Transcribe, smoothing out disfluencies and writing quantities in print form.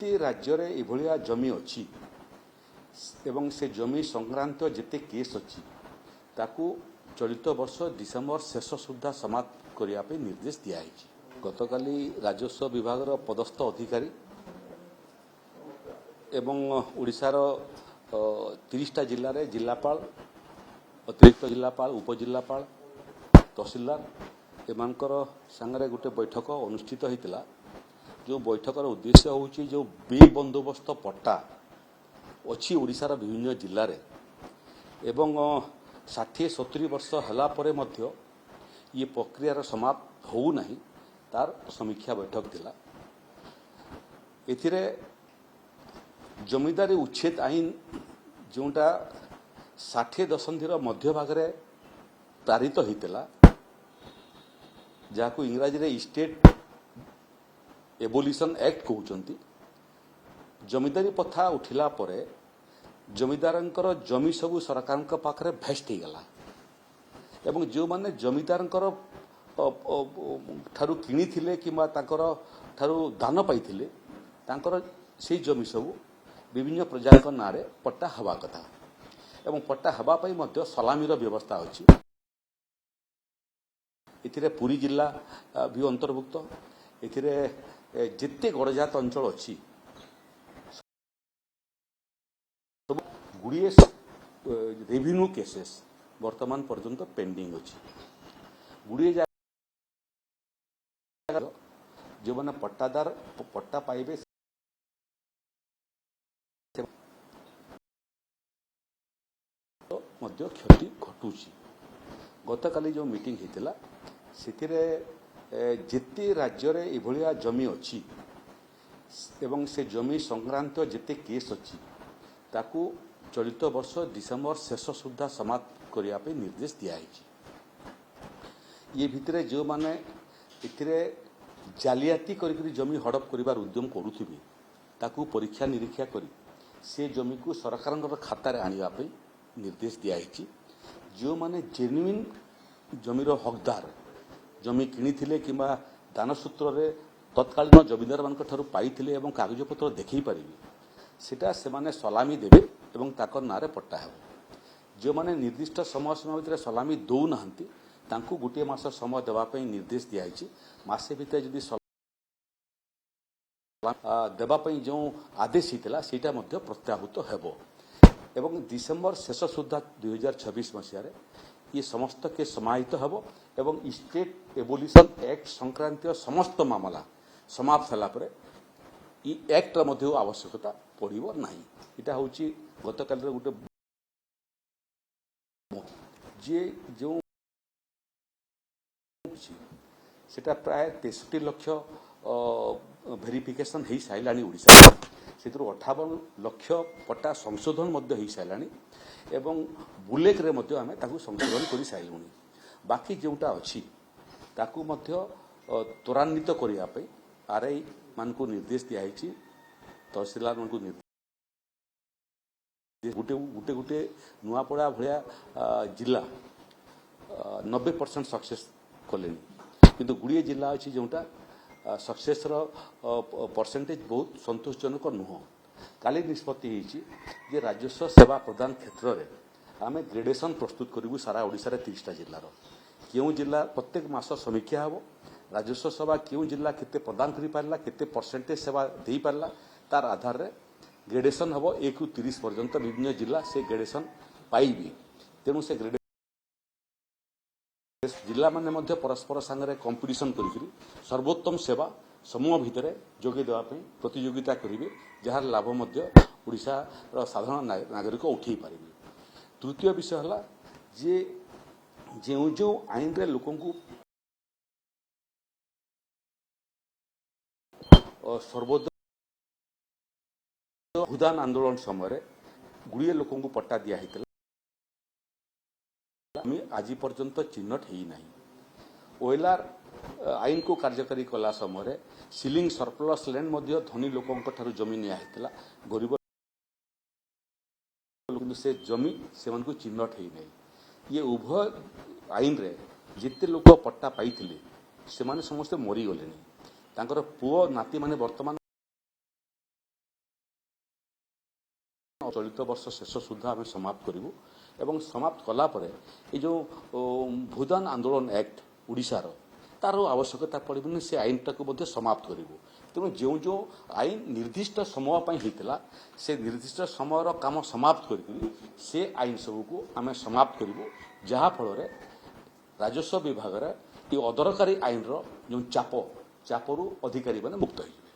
राज्य में यह जमी अच्छी एवं से जमी संक्रांत जिते केस अच्छी ताकू चलित वर्ष डिसेम्बर शेष सुधा समाप्त करने निर्देश दिखाई। गतकाली राजस्व विभाग पदस्थ अधिकारी एवं ओडिशार 30टा जिले में जिलापाल अतिरिक्त जिलापाल उपजिलापाल तहसीलदार एमानकर सांगरे गोटे बैठक अनुष्ठित होता। जो बैठकर उद्देश्य होची जो बेबंदोबस्त पट्टा अच्छी ओडिशार विभिन्न जिले में एवं 60-70 वर्ष हला परे मध्य ये प्रक्रियार समाप्त हो नहीं तार समीक्षा बैठक थिला। एथिरे जमीदारी उच्छेद आईन जोटा 60 दशंधिर मध्य भागरे पारित होता जहाँ इंग्राजी रे स्टेट एबोलिशन एक्ट कहते। जमीदारी प्रथा उठिला परे जमीदारंकर जमी सबू सरकार पाखरे भेस्ट होगला एवं जो माने जमीदारंकर ठारू किनी थिले किंबा तांकर ठारू दान पाइथिले तांकर से जमी सबू विभिन्न प्रजा ना रे पट्टा हवा कथा एवं पट्टा हवा पाई मध्य सलामीर व्यवस्था अछि। एथिरे पुरी जिला भी अंतर्भुक्त। एथिरे जिते गड़जात अंचल अच्छी गुड़िए रेभिन्यू केसेस वर्तमान पर्यंत पेंडिंग अच्छी। गुड़िए जो मैंने पट्टादार पट्टा पाइबे मध्य क्षति घटुची। गतकाली जो मीटिंग होता से जिते राज्य में यह जमी अच्छी एवं से जमी संक्रांत जिते केस अच्छी ताकू चलित वर्ष डिसेम्बर शेष सुधा समाप्त करने निर्देश दिखाई। ये भितरे जो माने इथिरे जालियाती करी जमी हड़प करिवार उद्यम करुथिबे ताकू परीक्षा निरीक्षा करी से जमी को सरकार खाता आनिबा पे निर्देश दिखाई। जो माने जेन्युइन जमीर हकदार जमी किनी किंबा दान सूत्र रे तत्कालीन जमीदार मान पाइथिले एवं कागजपत्र देखई पारिबे सेटा से माने सलामी देबे एवं ताकर नारे पट्टा हेबो। जो माने निर्दिष्ट समय सीमा भितर सलामी दौ नाहंती तांकू गोटे मास समय देवा पई निर्देश दियाइछि। मासे भितर जदि देवा पई जो आदेश हितला सेटा मध्य प्रत्याहृत हेबो एवं डिसेम्बर शेष सुधा 2026 मसीह ये समस्त के समाहित हेबो एवं स्टेट एबोलिशन एक्ट संक्रांत समस्त मामला समाप्त होला परे ई एक्ट मध्य आवश्यकता पड़िबो नाही। इटा होची गतकाल गोटे जे जो सेटा प्राय 63 लाख वेरिफिकेशन हो साराणी ओडिशा से 58 लाख पट्टा संशोधन हो साराणी एवं बुलेक रे मध्य आमे ताकू संशोधन कर सारूँ। बाकी जोटा अच्छी ताकू मध्य त्वरान्वित करने आरआई मान को निर्देश दिखाई। तहसीलदार मान को निर्देश गोटे गोटे गोटे नुआपड़ा भाया जिला 90% सक्सेस कले किंतु गुड़िए जिला अच्छी जोटा सक्सेस परसेंटेज बहुत संतोषजनक नुह। काली निष्पत्ति जे राजस्व सेवा प्रदान क्षेत्र में आम ग्रेडेशन प्रस्तुत करूँ सारा ओडिशा 30टा जिलार क्यों जिला प्रत्येक मास समीक्षा हे राजस्व सेवा क्यों जिला केते प्रदान करि पारला केते परसेंटेज सेवा दे पारला तार आधार रे ग्रेडेशन हम 1 ରୁ 30 पर्यंत विभिन्न जिला से ग्रेडेशन पाइबी। तेणु से ग्रेडेशन जिला माने मध्य परस्पर सांगरे कंपटीशन करी सर्वोत्तम सेवा समूह भितर जोगे देवा प्रतियोगिता करेंगे जार लाभ मध्य ओडिशा साधारण नागरिक उठे पारे। तृतीय विषय है जे जो जो आईन रे लोक सर्वोदय भूदान आंदोलन समय गुड़िए लोक पट्टा दिखाई आज पर्यंत चिन्हट है ना। ओएलआर आईन को कार्यकारी कला समय सीलिंग सरप्लस लैंड मध्य धनी लोक जमी निया गरीब से जमी से चिन्हट है ना। ये उभय आईन रे जिते लोक पट्टा पाई से समस्ते मरीगले पुओ नाती माने वर्तमान ଚଳିତ ବର୍ଷ ଶେଷ ସୁଦ୍ଧା ଆମେ ସମାପ୍ତ କରିବୁ ଏବଂ ସମାପ୍ତ କଲା ପରେ ଏଇ ଯେଉଁ ଭୂଦାନ ଆନ୍ଦୋଳନ ଆକ୍ଟ ଓଡ଼ିଶାର ତାର ଆବଶ୍ୟକତା ପଡ଼ିବନି, ସେ ଆଇନଟାକୁ ମଧ୍ୟ ସମାପ୍ତ କରିବୁ। ତେଣୁ ଯେଉଁ ଯେଉଁ ଆଇନ ନିର୍ଦ୍ଦିଷ୍ଟ ସମୟ ପାଇଁ ହେଇଥିଲା ସେ ନିର୍ଦ୍ଦିଷ୍ଟ ସମୟର କାମ ସମାପ୍ତ କରିକି ସେ ଆଇନ ସବୁକୁ ଆମେ ସମାପ୍ତ କରିବୁ, ଯାହାଫଳରେ ରାଜସ୍ୱ ବିଭାଗରେ ଏ ଅଦରକାରୀ ଆଇନର ଯେଉଁ ଚାପରୁ ଅଧିକାରୀମାନେ ମୁକ୍ତ ହେଇଯିବେ।